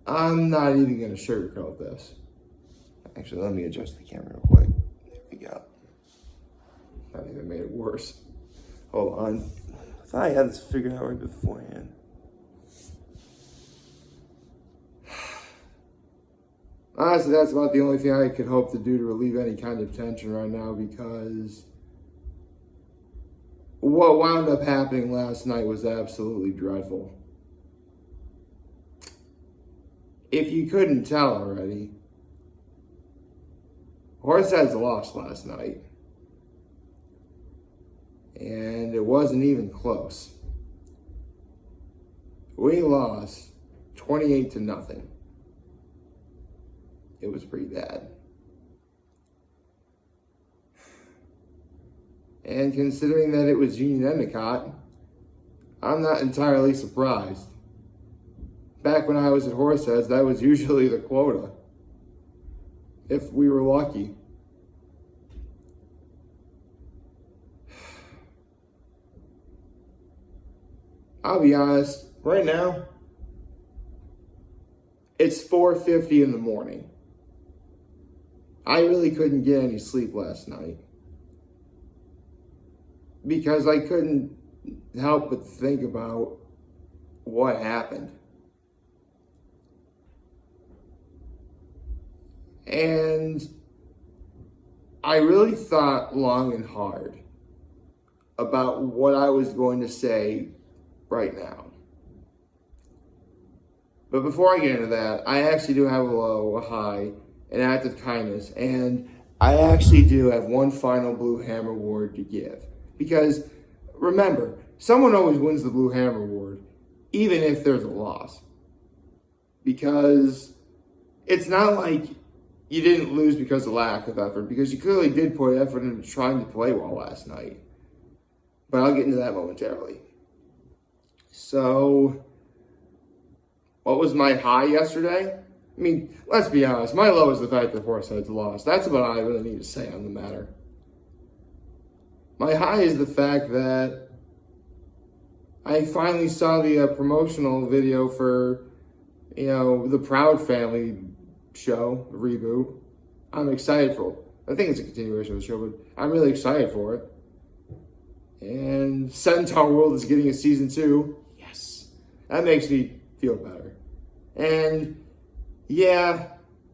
I'm not even going to sugarcoat this. Actually, let me adjust the camera real quick. There we go. I think that made it worse. Hold on. I thought I had this figured out right beforehand. Honestly, that's about the only thing I could hope to do to relieve any kind of tension right now, because what wound up happening last night was absolutely dreadful. If you couldn't tell already, Horseheads lost last night. And it wasn't even close. We lost 28-0. It was pretty bad. And considering that it was Union Endicott, I'm not entirely surprised. Back when I was at Horseheads, that was usually the quota, if we were lucky. I'll be honest, right now, it's 4:50 in the morning. I really couldn't get any sleep last night because I couldn't help but think about what happened. And I really thought long and hard about what I was going to say right now. But before I get into that, I actually do have a low, a high, an act of kindness, and I actually do have one final Blue Hammer Award to give. Because remember, someone always wins the Blue Hammer Award, even if there's a loss. Because it's not like you didn't lose because of lack of effort, because you clearly did put effort into trying to play well last night. But I'll get into that momentarily. So, what was my high yesterday? I mean, let's be honest. My low is the fact that Horseheads lost. That's about all I really need to say on the matter. My high is the fact that I finally saw the promotional video for, the Proud Family show, reboot. I'm excited for it. I think it's a continuation of the show, but I'm really excited for it. And Centaur World is getting a season 2. Yes. That makes me feel better. And yeah,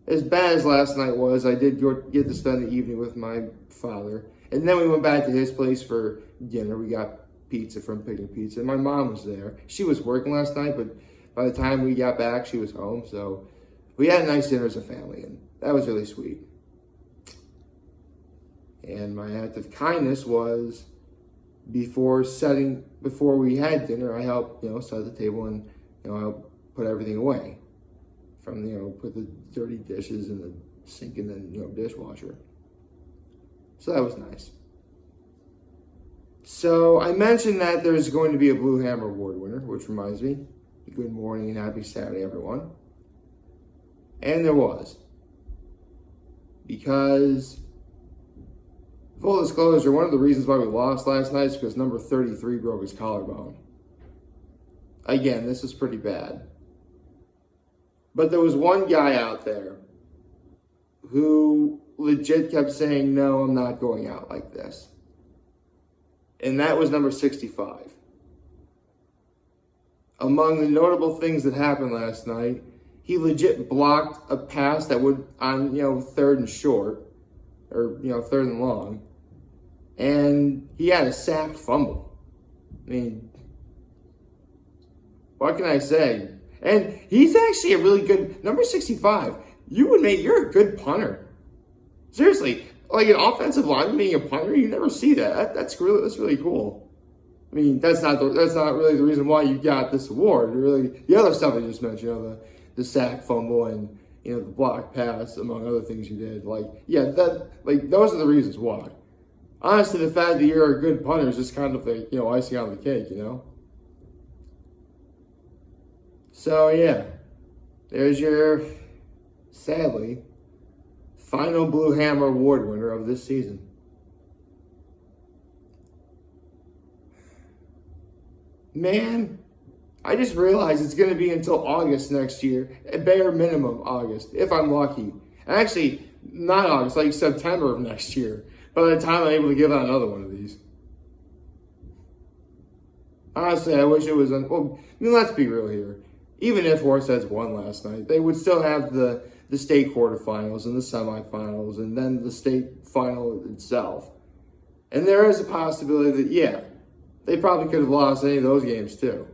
as bad as last night was, I did get to spend the evening with my father. And then we went back to his place for dinner. We got pizza from Picnic Pizza. And my mom was there. She was working last night, but by the time we got back, she was home. So we had a nice dinner as a family, and that was really sweet. And my act of kindness was before we had dinner, I helped, set the table and, I helped put everything away. From, put the dirty dishes in the sink and then, dishwasher. So that was nice. So I mentioned that there's going to be a Blue Hammer Award winner, which reminds me, good morning and happy Saturday, everyone. And there was. Because, full disclosure, one of the reasons why we lost last night is because number 33 broke his collarbone. Again, this is pretty bad. But there was one guy out there who legit kept saying, no, I'm not going out like this. And that was number 65. Among the notable things that happened last night, he legit blocked a pass that would, on, third and short, or, third and long, and he had a sacked fumble. I mean, what can I say? And he's actually a really good, number 65, you're a good punter. Seriously, like an offensive lineman being a punter, you never see that. That's really cool. I mean, that's not really the reason why you got this award. Really, the other stuff I just mentioned, the sack fumble and the block pass, among other things you did. Those are the reasons why. Honestly, the fact that you're a good punter is just kind of the icing on the cake, So yeah, there's your, sadly, final Blue Hammer Award winner of this season. Man, I just realized it's going to be until August next year, at bare minimum August, if I'm lucky. Actually, not August, like September of next year, by the time I'm able to give out another one of these. Honestly, I wish it was, let's be real here. Even if Horseheads won last night, they would still have the state quarterfinals and the semifinals and then the state final itself. And there is a possibility that, yeah, they probably could have lost any of those games too.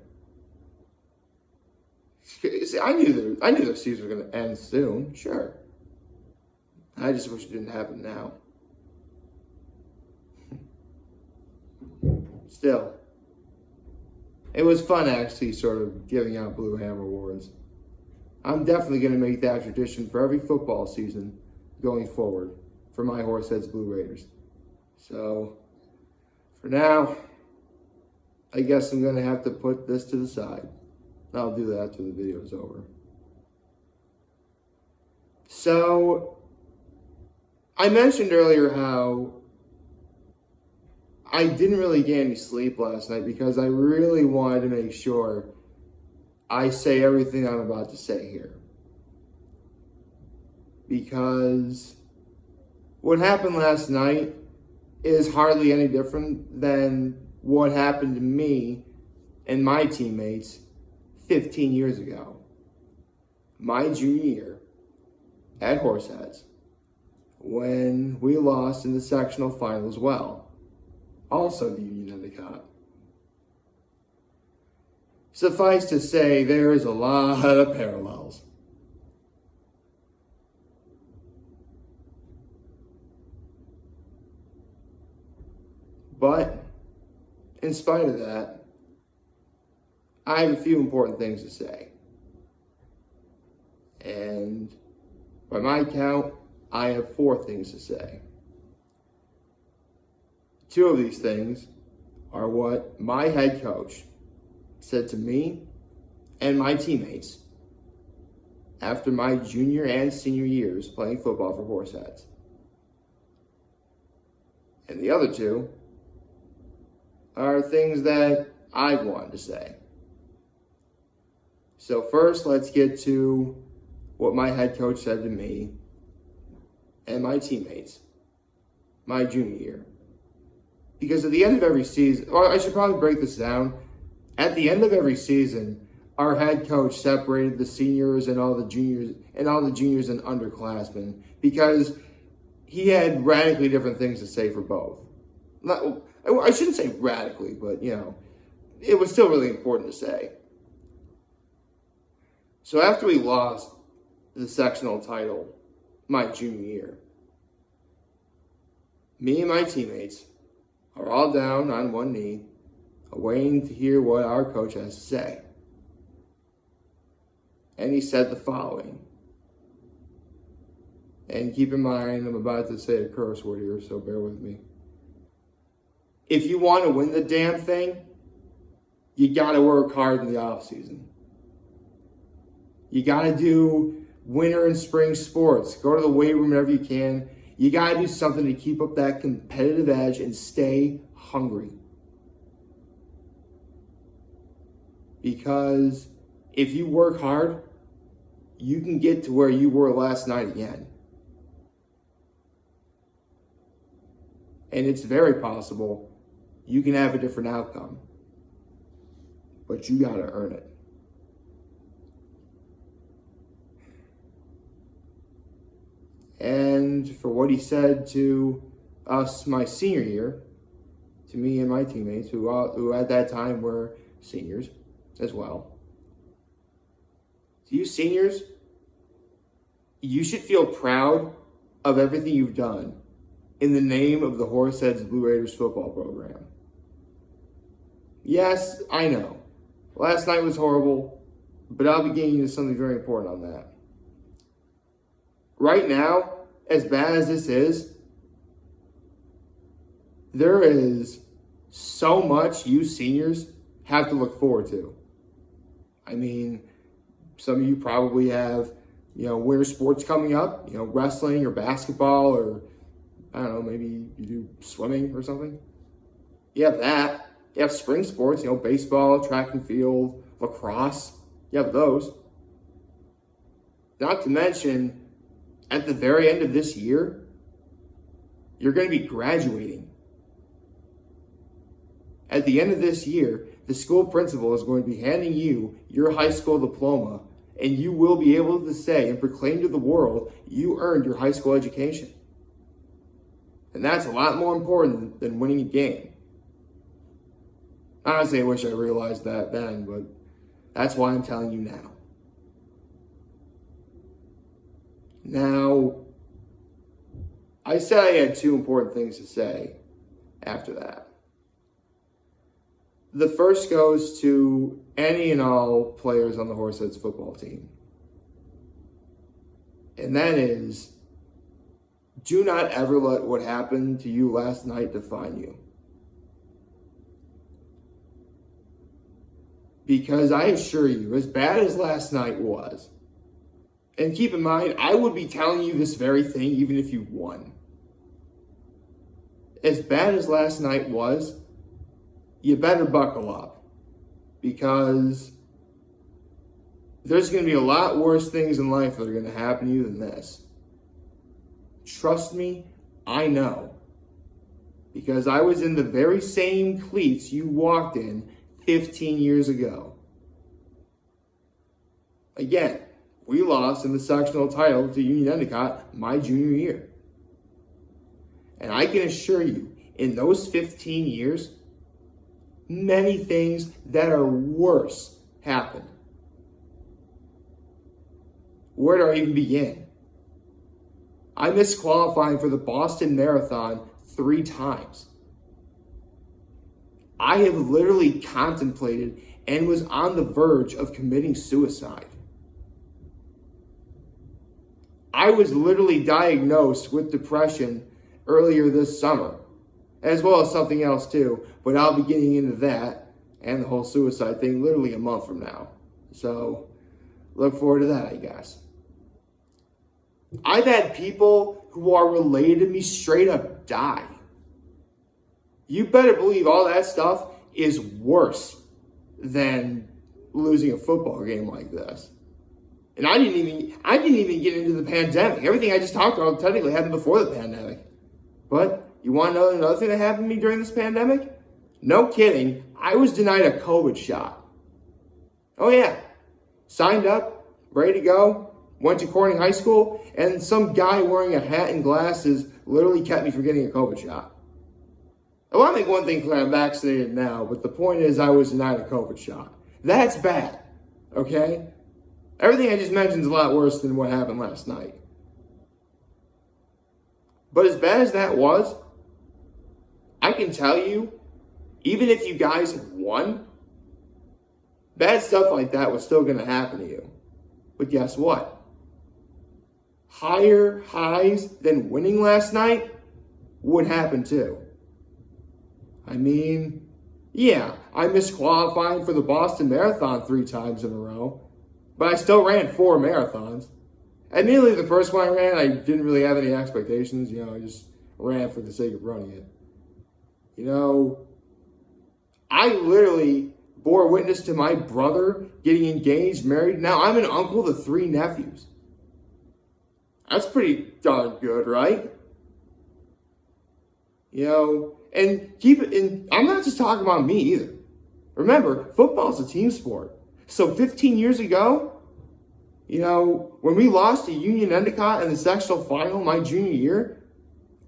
See, I knew their season was going to end soon, sure. I just wish it didn't happen now. Still, it was fun actually sort of giving out Blue Hammer Awards. I'm definitely going to make that tradition for every football season going forward for my Horseheads Blue Raiders. So, for now, I guess I'm going to have to put this to the side. I'll do that after the video is over. So, I mentioned earlier how I didn't really get any sleep last night because I really wanted to make sure I say everything I'm about to say here. Because what happened last night is hardly any different than what happened to me and my teammates 15 years ago. My junior year at Horseheads, when we lost in the sectional final as well. Also the Union Endicott. Suffice to say, there is a lot of parallels. But, in spite of that, I have a few important things to say. And by my count, I have 4 things to say. 2 of these things are what my head coach said to me and my teammates after my junior and senior years playing football for Horseheads. And the other 2 are things that I've wanted to say. So first, let's get to what my head coach said to me and my teammates my junior year. Because at the end of every season, or I should probably break this down. At the end of every season, our head coach separated the seniors and all the juniors and underclassmen because he had radically different things to say for both. I shouldn't say radically, but it was still really important to say. So after we lost the sectional title my junior year, me and my teammates are all down on one knee, waiting to hear what our coach has to say. And he said the following. And keep in mind, I'm about to say a curse word here, so bear with me. If you want to win the damn thing, you got to work hard in the off season. You got to do winter and spring sports. Go to the weight room whenever you can. You got to do something to keep up that competitive edge and stay hungry. Because if you work hard, you can get to where you were last night again. And it's very possible you can have a different outcome. But you got to earn it. And for what he said to us my senior year, to me and my teammates, who at that time were seniors as well. To you seniors, you should feel proud of everything you've done in the name of the Horseheads Blue Raiders football program. Yes, I know. Last night was horrible, but I'll be getting into something very important on that. Right now, as bad as this is, there is so much you seniors have to look forward to. I mean, some of you probably have, winter sports coming up, wrestling or basketball or, I don't know, maybe you do swimming or something. You have that. You have spring sports, baseball, track and field, lacrosse, you have those. Not to mention, at the very end of this year, you're going to be graduating. At the end of this year, the school principal is going to be handing you your high school diploma, and you will be able to say and proclaim to the world you earned your high school education. And that's a lot more important than winning a game. Honestly, I wish I realized that then, but that's why I'm telling you now. Now, I said I had two important things to say after that. The first goes to any and all players on the Horseheads football team. And that is, do not ever let what happened to you last night define you. Because I assure you, as bad as last night was, and keep in mind, I would be telling you this very thing even if you won. As bad as last night was, you better buckle up, because there's going to be a lot worse things in life that are going to happen to you than this. Trust me, I know. Because I was in the very same cleats you walked in 15 years ago. Again, we lost in the sectional title to Union Endicott my junior year. And I can assure you, in those 15 years, many things that are worse happened. Where do I even begin? I missed qualifying for the Boston Marathon 3 times. I have literally contemplated and was on the verge of committing suicide. I was literally diagnosed with depression earlier this summer, as well as something else too, but I'll be getting into that and the whole suicide thing literally a month from now. So look forward to that, I guess. I've had people who are related to me straight up die. You better believe all that stuff is worse than losing a football game like this. And I didn't even get into the pandemic. Everything I just talked about technically happened before the pandemic. But you want to know another thing that happened to me during this pandemic? No kidding. I was denied a COVID shot. Oh yeah. Signed up, ready to go, went to Corning High School, and some guy wearing a hat and glasses literally kept me from getting a COVID shot. I want to make one thing clear, I'm vaccinated now, but the point is I was denied a COVID shot. That's bad, okay? Everything I just mentioned is a lot worse than what happened last night. But as bad as that was, I can tell you, even if you guys had won, bad stuff like that was still going to happen to you. But guess what? Higher highs than winning last night would happen too. I mean, yeah, I missed qualifying for the Boston Marathon 3 times in a row, but I still ran 4 marathons. Admittedly, the first one I ran, I didn't really have any expectations. I just ran for the sake of running it. I literally bore witness to my brother getting engaged, married. Now I'm an uncle to 3 nephews. That's pretty darn good, right? And I'm not just talking about me either. Remember, football's a team sport. So 15 years ago, when we lost to Union Endicott in the sectional final my junior year,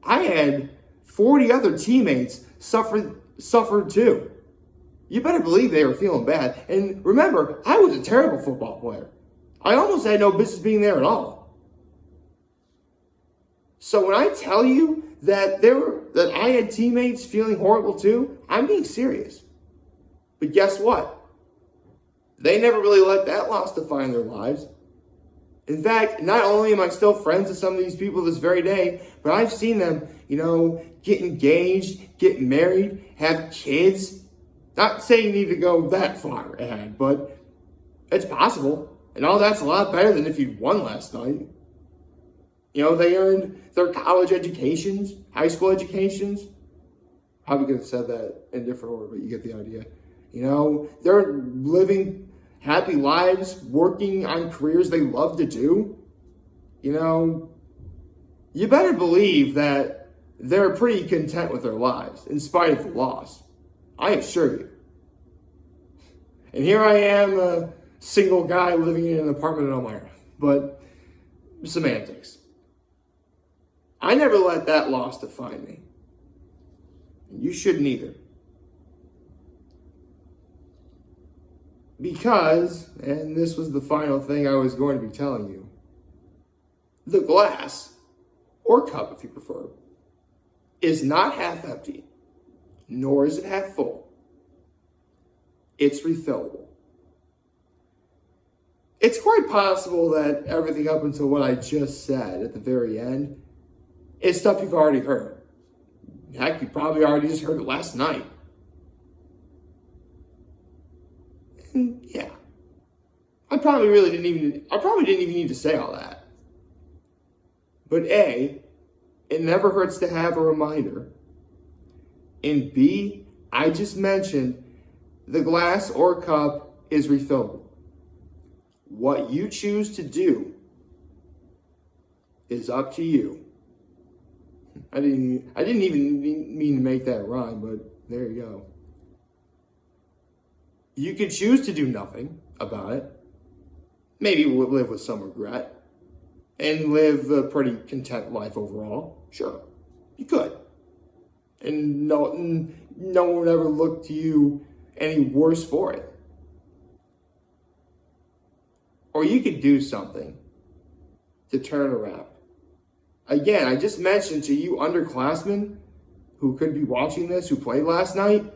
I had 40 other teammates suffered too. You better believe they were feeling bad. And remember, I was a terrible football player. I almost had no business being there at all. So when I tell you that I had teammates feeling horrible too, I'm being serious. But guess what? They never really let that loss define their lives. In fact, not only am I still friends with some of these people this very day, but I've seen them, get engaged, get married, have kids. Not saying you need to go that far ahead, but it's possible. And all that's a lot better than if you'd won last night. They earned their college educations, high school educations. Probably could have said that in a different order, but you get the idea. They're living happy lives, working on careers they love to do, you better believe that they're pretty content with their lives in spite of the loss. I assure you. And here I am, a single guy living in an apartment in Elmira. But semantics. I never let that loss define me. You shouldn't either. Because, and this was the final thing I was going to be telling you, the glass, or cup if you prefer, is not half empty, nor is it half full. It's refillable. It's quite possible that everything up until what I just said at the very end is stuff you've already heard. Heck, you probably already just heard it last night. And yeah, I probably didn't even need to say all that. But A, it never hurts to have a reminder. And B, I just mentioned the glass or cup is refillable. What you choose to do is up to you. I didn't even mean to make that rhyme, but there you go. You can choose to do nothing about it. Maybe live with some regret and live a pretty content life overall. Sure, you could. And no one would ever look to you any worse for it. Or you could do something to turn around. Again, I just mentioned to you underclassmen who could be watching this, who played last night,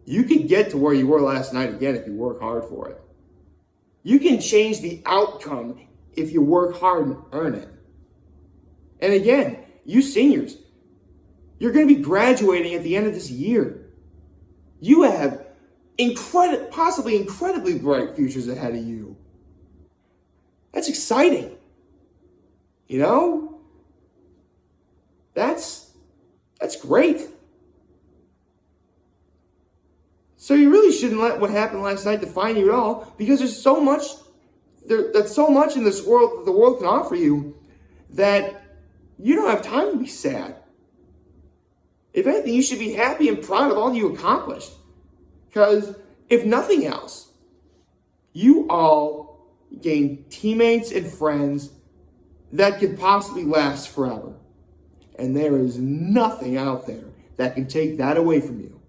you could get to where you were last night again if you work hard for it. You can change the outcome if you work hard and earn it. And again, you seniors, you're going to be graduating at the end of this year. You have possibly incredibly bright futures ahead of you. That's exciting. That's great. So you really shouldn't let what happened last night define you at all, because there's so much in this world that the world can offer you that you don't have time to be sad. If anything, you should be happy and proud of all you accomplished. Because if nothing else, you all gained teammates and friends that could possibly last forever. And there is nothing out there that can take that away from you.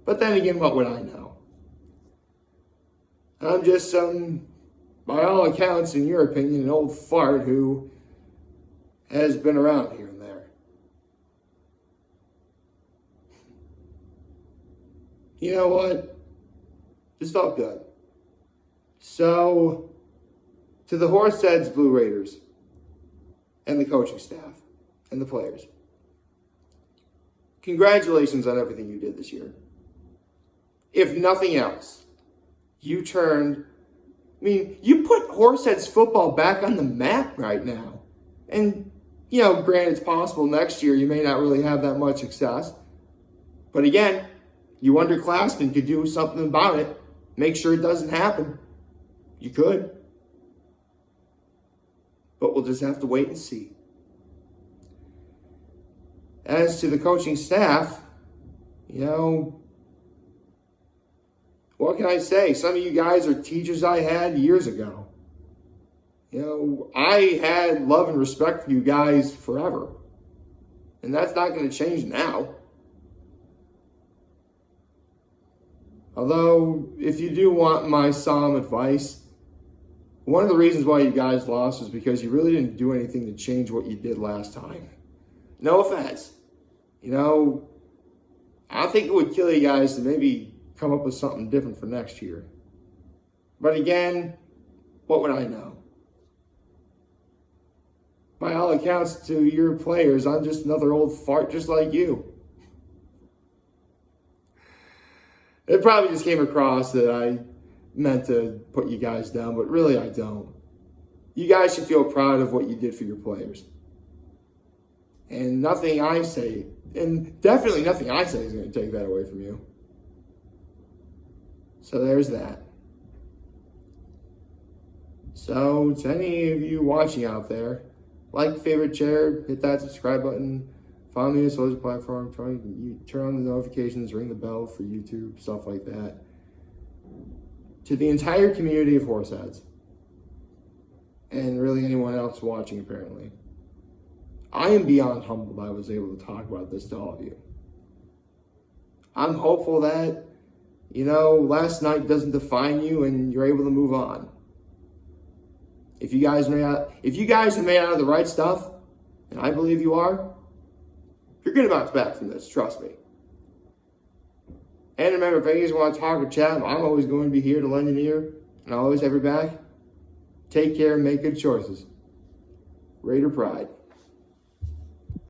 But then again, what would I know? I'm just by all accounts, in your opinion, an old fart who has been around here and there. You know what? Just felt good. So, to the Horseheads Blue Raiders and the coaching staff and the players, congratulations on everything you did this year. If nothing else, you put Horseheads football back on the map right now. And, granted, it's possible next year you may not really have that much success. But again, you underclassmen could do something about it. Make sure it doesn't happen. You could. But we'll just have to wait and see. As to the coaching staff, what can I say? Some of you guys are teachers I had years ago. I had love and respect for you guys forever. And that's not going to change now. Although, if you do want my solemn advice, one of the reasons why you guys lost is because you really didn't do anything to change what you did last time. No offense. I don't think it would kill you guys to maybe come up with something different for next year. But again, what would I know? By all accounts, to your players, I'm just another old fart just like you. It probably just came across that I meant to put you guys down, but really I don't. You guys should feel proud of what you did for your players. And nothing I say, and definitely nothing I say is going to take that away from you. So there's that. So, to any of you watching out there, like, favorite, share, hit that subscribe button. Follow me on social platform. Turn on the notifications, ring the bell for YouTube, stuff like that. To the entire community of Horseheads, and really anyone else watching, apparently, I am beyond humbled I was able to talk about this to all of you. I'm hopeful that, last night doesn't define you and you're able to move on. If you guys are made out of the right stuff, and I believe you are, you're going to bounce back from this, trust me. And remember, if any of you want to talk or chat, I'm always going to be here to lend an ear, and I'll always have your back. Take care and make good choices. Raider Pride.